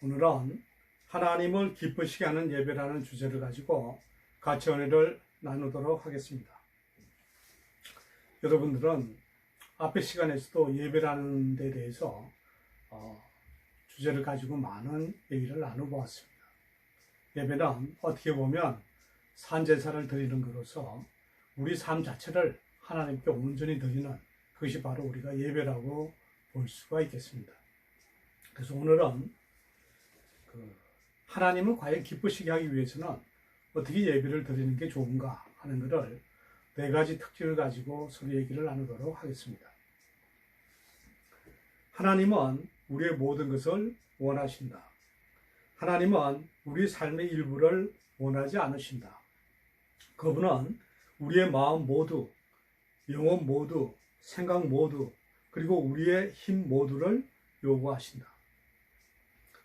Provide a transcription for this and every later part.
오늘은 하나님을 기쁘시게 하는 예배라는 주제를 가지고 같이 은혜를 나누도록 하겠습니다. 여러분들은 앞의 시간에서도 예배라는 데 대해서 주제를 가지고 많은 얘기를 나눠보았습니다. 예배는 어떻게 보면 산제사를 드리는 것으로서 우리 삶 자체를 하나님께 온전히 드리는 그것이 바로 우리가 예배라고 볼 수가 있겠습니다. 그래서 오늘은 하나님을 과연 기쁘시게 하기 위해서는 어떻게 예배를 드리는 게 좋은가 하는 것을 4가지 특징을 가지고 서로 얘기를 나누도록 하겠습니다. 하나님은 우리의 모든 것을 원하신다. 하나님은 우리 삶의 일부를 원하지 않으신다. 그분은 우리의 마음 모두, 영혼 모두, 생각 모두, 그리고 우리의 힘 모두를 요구하신다.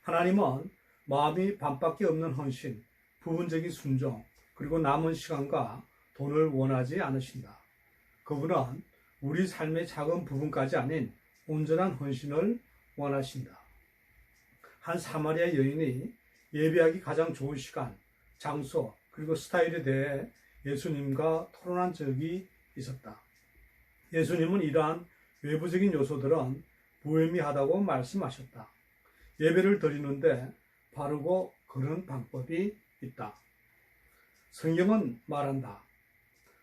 하나님은 마음이 반밖에 없는 헌신, 부분적인 순종, 그리고 남은 시간과 돈을 원하지 않으신다. 그분은 우리 삶의 작은 부분까지 아닌 온전한 헌신을 원하신다. 한 사마리아 여인이 예배하기 가장 좋은 시간, 장소, 그리고 스타일에 대해 예수님과 토론한 적이 있었다. 예수님은 이러한 외부적인 요소들은 무의미하다고 말씀하셨다. 예배를 드리는데 바르고 그런 방법이 있다. 성경은 말한다.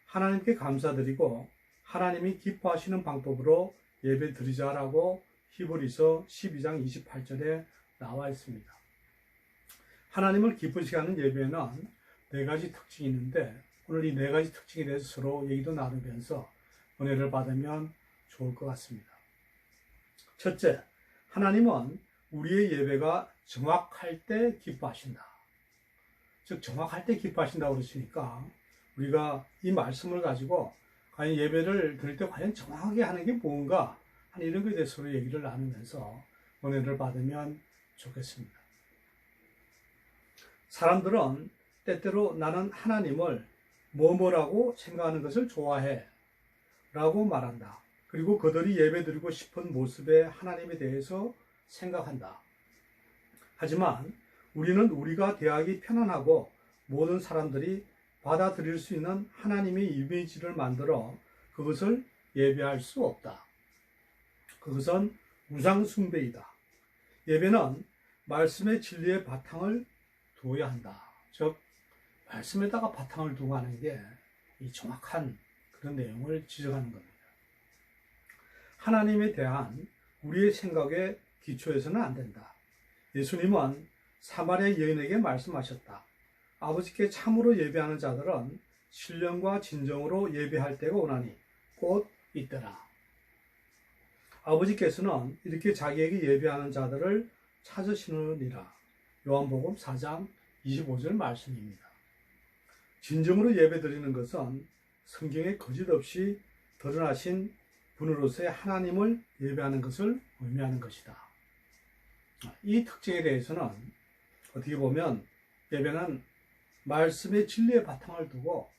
하나님께 감사드리고 하나님이 기뻐하시는 방법으로 예배 드리자라고 히브리서 12장 28절에 나와 있습니다. 하나님을 기쁘시게 하는 예배에는 4가지 특징이 있는데 오늘 이 4가지 특징에 대해서 서로 얘기도 나누면서 은혜를 받으면 좋을 것 같습니다. 첫째, 하나님은 우리의 예배가 정확할 때 기뻐하신다. 즉 정확할 때 기뻐하신다고 그러시니까 우리가 이 말씀을 가지고 과연 예배를 드릴 때 과연 정확하게 하는 게 뭔가 하는 이런 것에 대해서 서로 얘기를 나누면서 은혜를 받으면 좋겠습니다. 사람들은 때때로 나는 하나님을 뭐뭐라고 생각하는 것을 좋아해 라고 말한다. 그리고 그들이 예배드리고 싶은 모습의 하나님에 대해서 생각한다. 하지만 우리는 우리가 대하기 편안하고 모든 사람들이 받아들일 수 있는 하나님의 이미지를 만들어 그것을 예배할 수 없다. 그것은 우상 숭배이다. 예배는 말씀의 진리의 바탕을 두어야 한다. 즉 말씀에다가 바탕을 두고 하는 게 이 정확한 그런 내용을 지적하는 겁니다. 하나님에 대한 우리의 생각에 기초해서는 안 된다. 예수님은 사마리아 여인에게 말씀하셨다. 아버지께 참으로 예배하는 자들은 신령과 진정으로 예배할 때가 오나니 곧 이때라. 아버지께서는 이렇게 자기에게 예배하는 자들을 찾으시느니라. 요한복음 4장 25절 말씀입니다. 진정으로 예배드리는 것은 성경에 거짓없이 드러나신 분으로서의 하나님을 예배하는 것을 의미하는 것이다. 이 특징에 대해서는 어떻게 보면 예배는 말씀의 진리의 바탕을 두고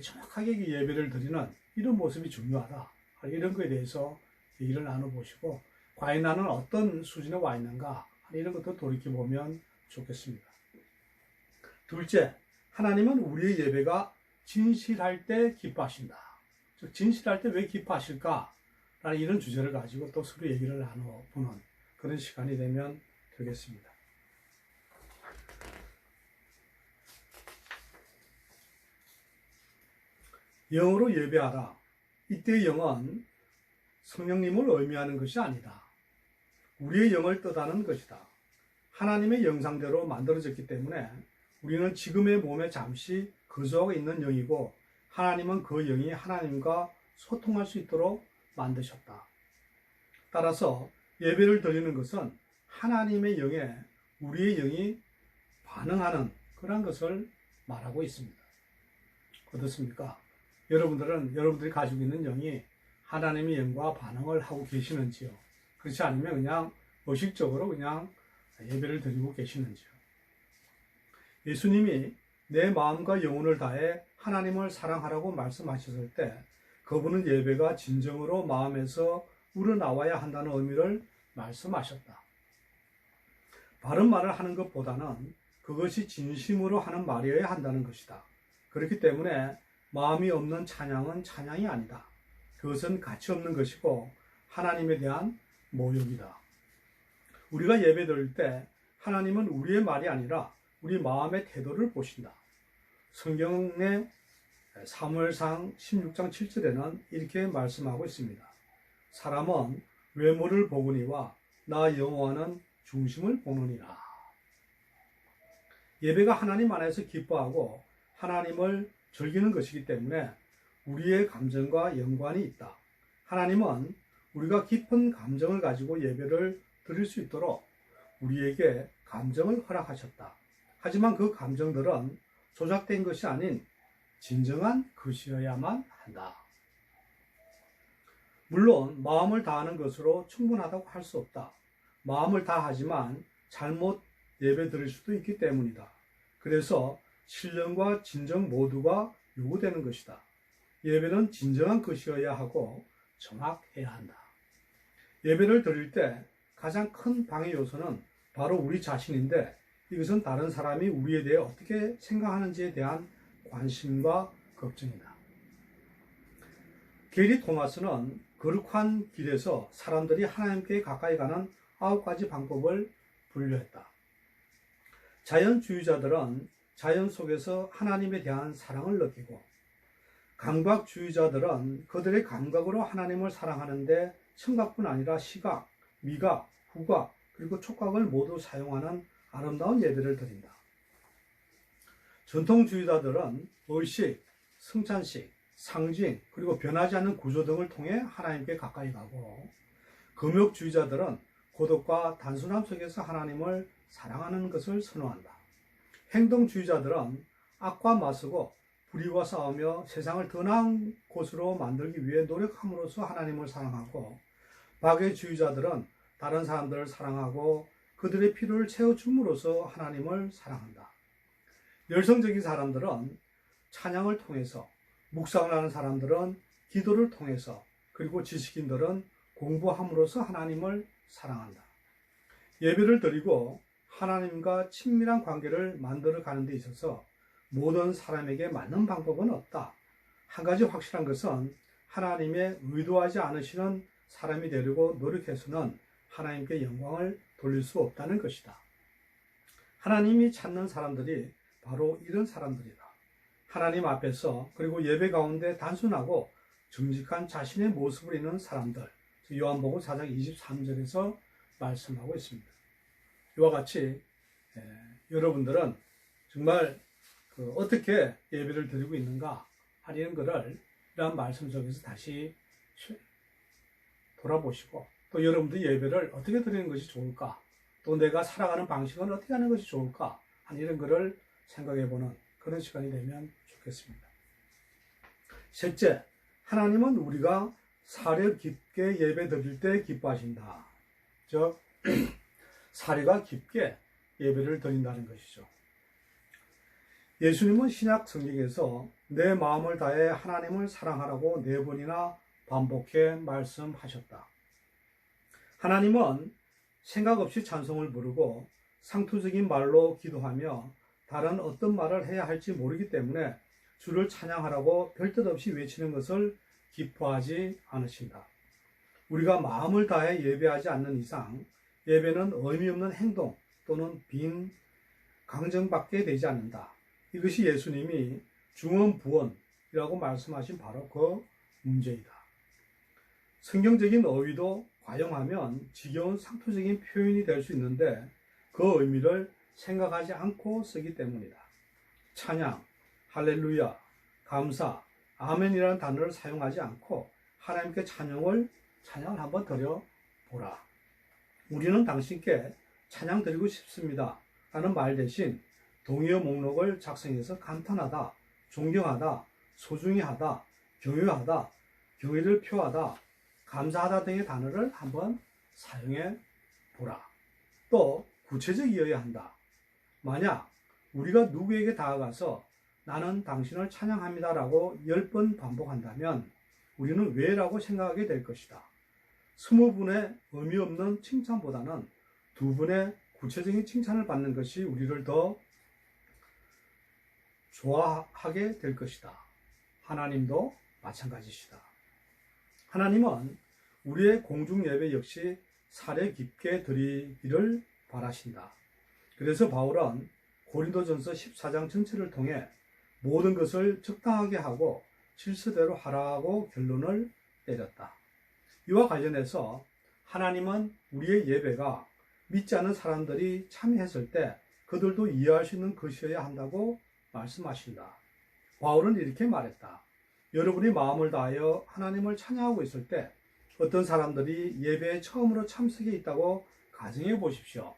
정확하게 예배를 드리는 이런 모습이 중요하다. 이런 것에 대해서 얘기를 나눠보시고 과연 나는 어떤 수준에 와 있는가 이런 것도 돌이켜보면 좋겠습니다. 둘째, 하나님은 우리의 예배가 진실할 때 기뻐하신다. 즉 진실할 때 왜 기뻐하실까? 라는 이런 주제를 가지고 또 서로 얘기를 나눠보는 그런 시간이 되면 되겠습니다. 영으로 예배하라. 이때의 영은 성령님을 의미하는 것이 아니다. 우리의 영을 뜻하는 것이다. 하나님의 형상대로 만들어졌기 때문에 우리는 지금의 몸에 잠시 거주하고 있는 영이고 하나님은 그 영이 하나님과 소통할 수 있도록 만드셨다. 따라서 예배를 드리는 것은 하나님의 영에 우리의 영이 반응하는 그런 것을 말하고 있습니다. 어떻습니까? 여러분들이 가지고 있는 영이 하나님의 영과 반응을 하고 계시는지요? 그렇지 않으면 그냥 의식적으로 그냥 예배를 드리고 계시는지요? 예수님이 내 마음과 영혼을 다해 하나님을 사랑하라고 말씀하셨을 때 그분은 예배가 진정으로 마음에서 우러나와야 한다는 의미를 말씀하셨다. 바른 말을 하는 것보다는 그것이 진심으로 하는 말이어야 한다는 것이다. 그렇기 때문에 마음이 없는 찬양은 찬양이 아니다. 그것은 가치 없는 것이고 하나님에 대한 모욕이다. 우리가 예배드릴 때 하나님은 우리의 말이 아니라 우리 마음의 태도를 보신다. 성경의 사무엘상 16장 7절에는 이렇게 말씀하고 있습니다. 사람은 외모를 보거니와 나 여호와는 중심을 보느니라. 예배가 하나님 안에서 기뻐하고 하나님을 즐기는 것이기 때문에 우리의 감정과 연관이 있다. 하나님은 우리가 깊은 감정을 가지고 예배를 드릴 수 있도록 우리에게 감정을 허락하셨다. 하지만 그 감정들은 조작된 것이 아닌 진정한 것이어야만 한다. 물론 마음을 다하는 것으로 충분하다고 할 수 없다. 마음을 다하지만 잘못 예배 드릴 수도 있기 때문이다. 그래서 신령과 진정 모두가 요구되는 것이다. 예배는 진정한 것이어야 하고 정확해야 한다. 예배를 드릴 때 가장 큰 방해 요소는 바로 우리 자신인데 이것은 다른 사람이 우리에 대해 어떻게 생각하는지에 대한 관심과 걱정이다. 게리 토마스는 거룩한 길에서 사람들이 하나님께 가까이 가는 9가지 방법을 분류했다. 자연주의자들은 자연 속에서 하나님에 대한 사랑을 느끼고, 감각주의자들은 그들의 감각으로 하나님을 사랑하는데 청각뿐 아니라 시각, 미각, 후각, 그리고 촉각을 모두 사용하는 아름다운 예배를 드린다. 전통주의자들은 의식, 성찬식, 상징, 그리고 변하지 않는 구조 등을 통해 하나님께 가까이 가고, 금욕주의자들은 고독과 단순함 속에서 하나님을 사랑하는 것을 선호한다. 행동주의자들은 악과 맞서고 불의와 싸우며 세상을 더 나은 곳으로 만들기 위해 노력함으로써 하나님을 사랑하고, 박애주의자들은 다른 사람들을 사랑하고 그들의 필요를 채워줌으로써 하나님을 사랑한다. 열성적인 사람들은 찬양을 통해서, 묵상을 하는 사람들은 기도를 통해서, 그리고 지식인들은 공부함으로써 하나님을 사랑한다. 예배를 드리고 하나님과 친밀한 관계를 만들어 가는 데 있어서 모든 사람에게 맞는 방법은 없다. 한 가지 확실한 것은 하나님의 의도하지 않으시는 사람이 되려고 노력해서는 하나님께 영광을 돌릴 수 없다는 것이다. 하나님이 찾는 사람들이 바로 이런 사람들이다. 하나님 앞에서 그리고 예배 가운데 단순하고 정직한 자신의 모습을 있는 사람들, 요한복음 4장 23절에서 말씀하고 있습니다. 이와 같이 여러분들은 정말 어떻게 예배를 드리고 있는가 하는 것을 이러한 말씀 속에서 다시 돌아보시고, 또 여러분들 예배를 어떻게 드리는 것이 좋을까, 또 내가 살아가는 방식은 어떻게 하는 것이 좋을까 하는 이런 것을 생각해보는 그런 시간이 되면 좋겠습니다. 셋째, 하나님은 우리가 사려 깊게 예배 드릴 때 기뻐하신다. 즉 사려가 깊게 예배를 드린다는 것이죠. 예수님은 신약 성경에서 내 마음을 다해 하나님을 사랑하라고 4번이나 반복해 말씀하셨다. 하나님은 생각 없이 찬송을 부르고 상투적인 말로 기도하며 다른 어떤 말을 해야 할지 모르기 때문에 주를 찬양하라고 별뜻 없이 외치는 것을 기뻐하지 않으신다. 우리가 마음을 다해 예배하지 않는 이상 예배는 의미 없는 행동 또는 빈 강정밖에 되지 않는다. 이것이 예수님이 중언부언이라고 말씀하신 바로 그 문제이다. 성경적인 어휘도 과용하면 지겨운 상투적인 표현이 될 수 있는데 그 의미를 생각하지 않고 쓰기 때문이다. 찬양, 할렐루야, 감사, 아멘이라는 단어를 사용하지 않고 하나님께 찬양을 한번 드려보라. 우리는 당신께 찬양 드리고 싶습니다 라는 말 대신 동의어 목록을 작성해서 감탄하다, 존경하다, 소중히 하다, 경유하다, 경의를 표하다, 감사하다 등의 단어를 한번 사용해 보라. 또 구체적이어야 한다. 만약 우리가 누구에게 다가가서 나는 당신을 찬양합니다 라고 10번 반복한다면 우리는 왜? 라고 생각하게 될 것이다. 20분의 의미 없는 칭찬보다는 2분의 구체적인 칭찬을 받는 것이 우리를 더 좋아하게 될 것이다. 하나님도 마찬가지시다. 하나님은 우리의 공중 예배 역시 사려 깊게 드리기를 바라신다. 그래서 바울은 고린도전서 14장 전체를 통해 모든 것을 적당하게 하고 질서대로 하라고 결론을 내렸다. 이와 관련해서 하나님은 우리의 예배가 믿지 않는 사람들이 참여했을 때 그들도 이해할 수 있는 것이어야 한다고 말씀하신다. 바울은 이렇게 말했다. 여러분이 마음을 다하여 하나님을 찬양하고 있을 때 어떤 사람들이 예배에 처음으로 참석해 있다고 가정해 보십시오.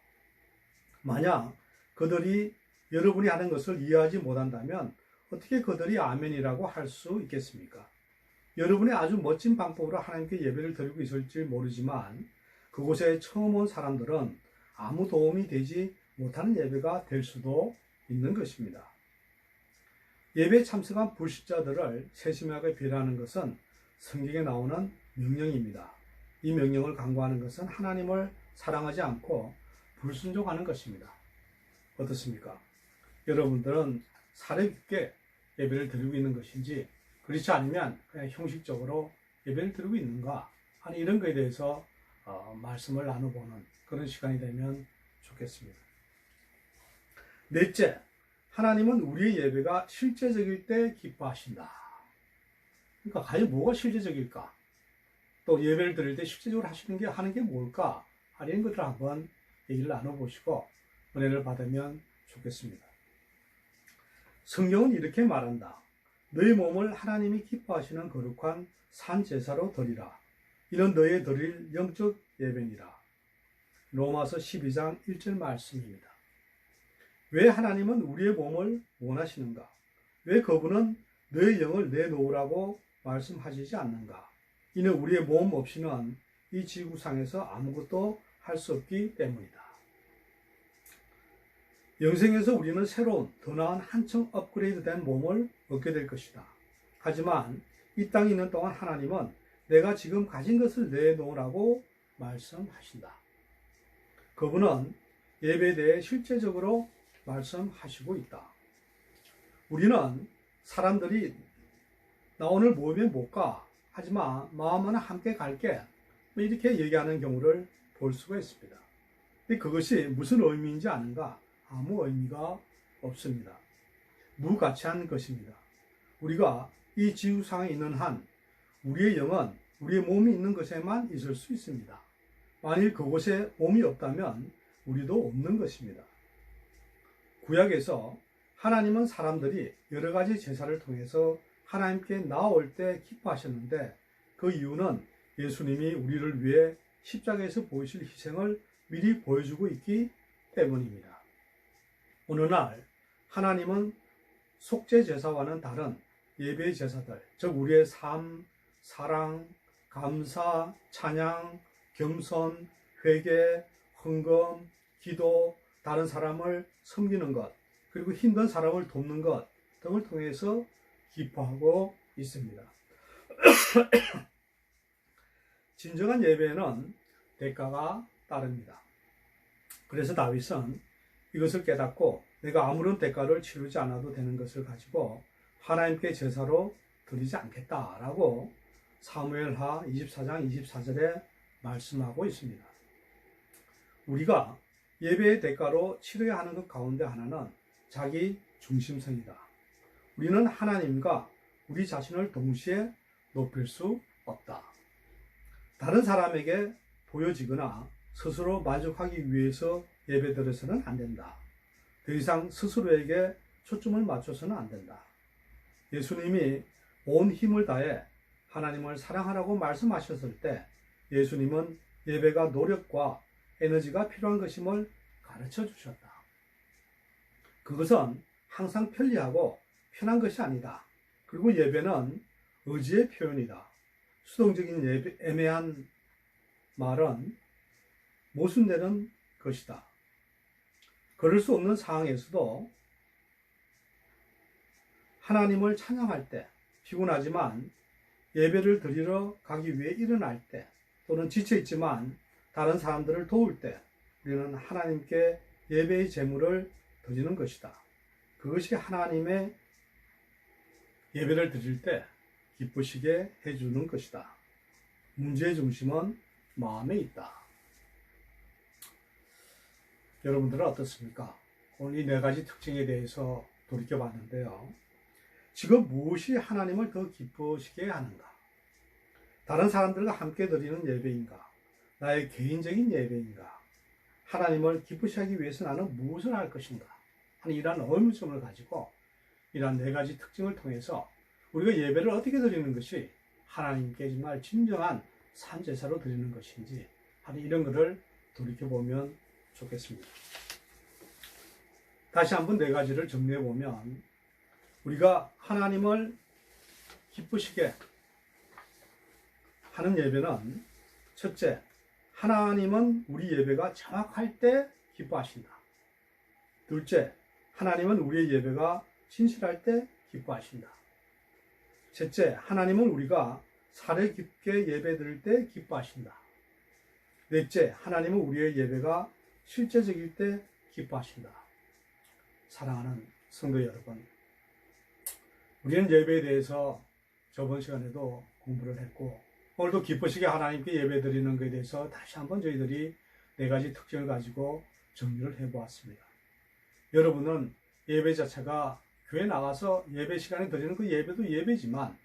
만약 그들이 여러분이 하는 것을 이해하지 못한다면 어떻게 그들이 아멘이라고 할 수 있겠습니까? 여러분이 아주 멋진 방법으로 하나님께 예배를 드리고 있을지 모르지만 그곳에 처음 온 사람들은 아무 도움이 되지 못하는 예배가 될 수도 있는 것입니다. 예배에 참석한 불신자들을 세심하게 배려하는 것은 성경에 나오는 명령입니다. 이 명령을 강구하는 것은 하나님을 사랑하지 않고 불순종하는 것입니다. 어떻습니까? 여러분들은 사려 깊게 예배를 드리고 있는 것인지 그렇지 않으면 그냥 형식적으로 예배를 드리고 있는가 하는 이런 것에 대해서 말씀을 나눠보는 그런 시간이 되면 좋겠습니다. 넷째, 하나님은 우리의 예배가 실제적일 때 기뻐하신다. 그러니까 과연 뭐가 실제적일까? 또 예배를 드릴 때 실제적으로 하는 게 뭘까? 이런 것들을 한번 얘기를 나눠보시고 은혜를 받으면 좋겠습니다. 성경은 이렇게 말한다. 너희 몸을 하나님이 기뻐하시는 거룩한 산 제사로 드리라. 이는 너희 드릴 영적 예배니라. 로마서 12장 1절 말씀입니다. 왜 하나님은 우리의 몸을 원하시는가? 왜 그분은 너의 영을 내놓으라고 말씀하시지 않는가? 이는 우리의 몸 없이는 이 지구상에서 아무것도 할 수 없기 때문이다. 영생에서 우리는 새로운 더 나은 한층 업그레이드된 몸을 얻게 될 것이다. 하지만 이 땅에 있는 동안 하나님은 내가 지금 가진 것을 내놓으라고 말씀하신다. 그분은 예배에 대해 실제적으로 말씀하시고 있다. 우리는 사람들이 나 오늘 모임에 못 가. 하지만 마음은 함께 갈게. 이렇게 얘기하는 경우를 볼 수가 있습니다. 근데 그것이 무슨 의미인지 아는가? 아무 의미가 없습니다. 무가치한 것입니다. 우리가 이 지구상에 있는 한 우리의 영은 우리의 몸이 있는 것에만 있을 수 있습니다. 만일 그곳에 몸이 없다면 우리도 없는 것입니다. 구약에서 하나님은 사람들이 여러 가지 제사를 통해서 하나님께 나아올 때 기뻐하셨는데 그 이유는 예수님이 우리를 위해 십자가에서 보이실 희생을 미리 보여주고 있기 때문입니다. 어느 날 하나님은 속죄 제사와는 다른 예배 제사들, 즉 우리의 삶, 사랑, 감사, 찬양, 겸손, 회개, 헌금, 기도, 다른 사람을 섬기는 것, 그리고 힘든 사람을 돕는 것 등을 통해서 기뻐하고 있습니다. 진정한 예배에는 대가가 따릅니다. 그래서 다윗은 이것을 깨닫고 내가 아무런 대가를 치르지 않아도 되는 것을 가지고 하나님께 제사로 드리지 않겠다라고 사무엘하 24장 24절에 말씀하고 있습니다. 우리가 예배의 대가로 치러야 하는 것 가운데 하나는 자기 중심성이다. 우리는 하나님과 우리 자신을 동시에 높일 수 없다. 다른 사람에게 보여지거나 스스로 만족하기 위해서 예배드려서는 안 된다. 더 이상 스스로에게 초점을 맞춰서는 안 된다. 예수님이 온 힘을 다해 하나님을 사랑하라고 말씀하셨을 때 예수님은 예배가 노력과 에너지가 필요한 것임을 가르쳐 주셨다. 그것은 항상 편리하고 편한 것이 아니다. 그리고 예배는 의지의 표현이다. 수동적인 예배, 애매한 말은 모순되는 것이다. 그럴 수 없는 상황에서도 하나님을 찬양할 때 피곤하지만 예배를 드리러 가기 위해 일어날 때 또는 지쳐있지만 다른 사람들을 도울 때 우리는 하나님께 예배의 제물을 드리는 것이다. 그것이 하나님의 예배를 드릴 때 기쁘시게 해주는 것이다. 문제의 중심은 마음에 있다. 여러분들은 어떻습니까? 오늘 이 네 가지 특징에 대해서 돌이켜봤는데요. 지금 무엇이 하나님을 더 기쁘시게 하는가? 다른 사람들과 함께 드리는 예배인가? 나의 개인적인 예배인가? 하나님을 기쁘시게 하기 위해서 나는 무엇을 할 것인가? 하는 이러한 의문점을 가지고 이러한 네 가지 특징을 통해서 우리가 예배를 어떻게 드리는 것이 하나님께 정말 진정한 산제사로 드리는 것인지 하는 이런 것을 돌이켜보면 좋겠습니다. 다시 한번 네 가지를 정리해보면 우리가 하나님을 기쁘시게 하는 예배는 첫째, 하나님은 우리 예배가 정확할 때 기뻐하신다. 둘째, 하나님은 우리의 예배가 진실할 때 기뻐하신다. 셋째, 하나님은 우리가 사려 깊게 예배드릴 때 기뻐하신다. 넷째, 하나님은 우리의 예배가 실제적일 때 기뻐하신다. 사랑하는 성도 여러분, 우리는 예배에 대해서 저번 시간에도 공부를 했고 오늘도 기쁘시게 하나님께 예배드리는 것에 대해서 다시 한번 저희들이 네 가지 특징을 가지고 정리를 해보았습니다. 여러분은 예배 자체가 교회 나가서 예배 시간에 드리는 그 예배도 예배지만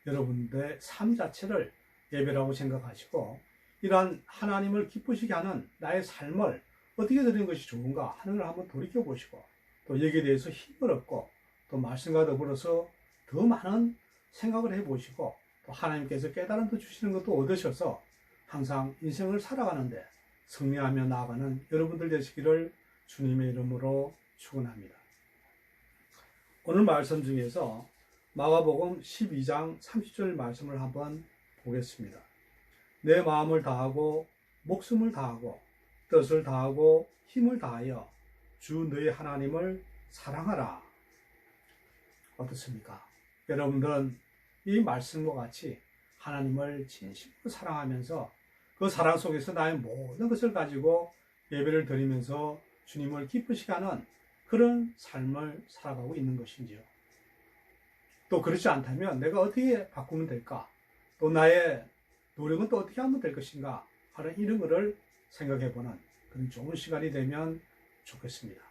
여러분들의 삶 자체를 예배라고 생각하시고 이러한 하나님을 기쁘시게 하는 나의 삶을 어떻게 드리는 것이 좋은가 하는 걸 한번 돌이켜보시고 또 여기에 대해서 힘을 얻고 또 말씀과 더불어서 더 많은 생각을 해보시고 또 하나님께서 깨달음도 주시는 것도 얻으셔서 항상 인생을 살아가는데 승리하며 나아가는 여러분들 되시기를 주님의 이름으로 축원합니다. 오늘 말씀 중에서 마가복음 12장 30절 말씀을 한번 보겠습니다. 내 마음을 다하고 목숨을 다하고 뜻을 다하고 힘을 다하여 주 너의 하나님을 사랑하라. 어떻습니까? 여러분들은 이 말씀과 같이 하나님을 진심으로 사랑하면서 그 사랑 속에서 나의 모든 것을 가지고 예배를 드리면서 주님을 기쁘시게 하는 그런 삶을 살아가고 있는 것인지요. 또 그렇지 않다면 내가 어떻게 바꾸면 될까? 또 나의 노력은 또 어떻게 하면 될 것인가? 하는 이런 것을 생각해보는 그런 좋은 시간이 되면 좋겠습니다.